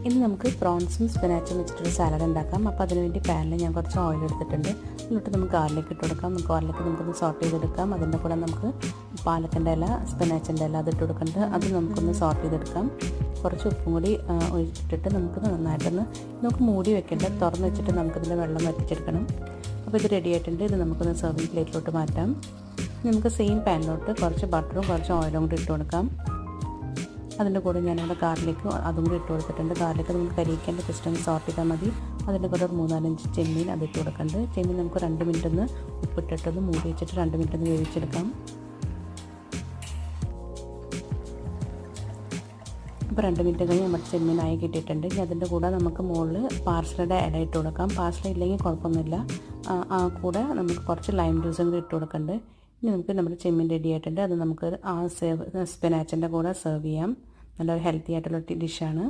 ഇനി നമുക്ക് പ്രോൺസും സ്പിനാച്ചും വെച്ചിട്ടൊരു സാലഡ് ഉണ്ടാക്കാം. അപ്പോൾ അതിനുവേണ്ടി പാനിൽ ഞാൻ കുറച്ച് ഓയിൽ എടുത്തിട്ടുണ്ട്. എന്നിട്ട് നമുക്ക് ഗാർലിക് ഇട്ട് കൊടുക്കാം. ഗാർലിക് നമുക്കൊന്ന് സോട്ട് ചെയ്തെടുക്കാം. അതിൻ്റെ കൂടെ നമുക്ക് പാലക്കിൻ്റെ ഇല, സ്പിനാച്ചിൻ്റെ ഇല അതിട്ട് കൊടുക്കുന്നുണ്ട്. അത് നമുക്കൊന്ന് സോട്ട് ചെയ്തെടുക്കാം. കുറച്ച് ഉപ്പും കൂടി ഒഴിച്ചിട്ടിട്ട് നമുക്ക് നന്നായിട്ടൊന്ന് നമുക്ക് മൂടി വെക്കേണ്ട, തുറന്ന് വെച്ചിട്ട് നമുക്കിതിൽ വെള്ളം വറ്റിച്ചെടുക്കണം. അപ്പോൾ ഇത് റെഡി ആയിട്ടുണ്ട്. ഇത് നമുക്കൊന്ന് സെർവിങ് പ്ലേറ്റിലോട്ട് മാറ്റാം. നമുക്ക് സെയിം പാനിലോട്ട് കുറച്ച് ബട്ടറും കുറച്ച് ഓയിലും കൂടി ഇട്ട് കൊടുക്കാം. അതിൻ്റെ കൂടെ ഞാനിവിടെ ഗാർലിക്ക് അതും കൂടി ഇട്ട് കൊടുത്തിട്ടുണ്ട്. ഗാർലിക്ക് നമുക്ക് കരിയിക്കേണ്ട ജസ്റ്റ് ഒന്ന് സോട്ട് ചെയ്താൽ മതി. അതിൻ്റെ കൂടെ ഒരു 3-4 ചെമ്മീൻ അതിട്ട് കൊടുക്കുന്നുണ്ട്. ചെമ്മീൻ നമുക്ക് 2 മിനിറ്റ് ഒന്ന് ഉപ്പിട്ടിട്ടൊന്ന് മൂടി വെച്ചിട്ട് 2 മിനിറ്റ് ഒന്ന് വേവിച്ചെടുക്കാം. അപ്പോൾ 2 മിനിറ്റ് കഴിഞ്ഞ് നമ്മുടെ ചെമ്മീനായി കിട്ടിയിട്ടുണ്ട്. ഇനി അതിൻ്റെ കൂടെ നമുക്ക് മുകളിൽ പാർസ്ലയുടെ ഇല ഇട്ട് കൊടുക്കാം. പാർസ്ല ഇല്ലെങ്കിൽ കുഴപ്പമൊന്നുമില്ല. കൂടെ നമുക്ക് കുറച്ച് ലൈം ജ്യൂസും കൂടി ഇട്ട് കൊടുക്കുന്നുണ്ട്. ഇനി നമുക്ക് നമ്മുടെ ചെമ്മീൻ റെഡി ആയിട്ടുണ്ട്. അത് നമുക്ക് സ്പിനാച്ചിൻ്റെ കൂടെ സെർവ് ചെയ്യാം. നല്ലൊരു ഹെൽത്തി ആയിട്ടുള്ള ഡിഷാണ്.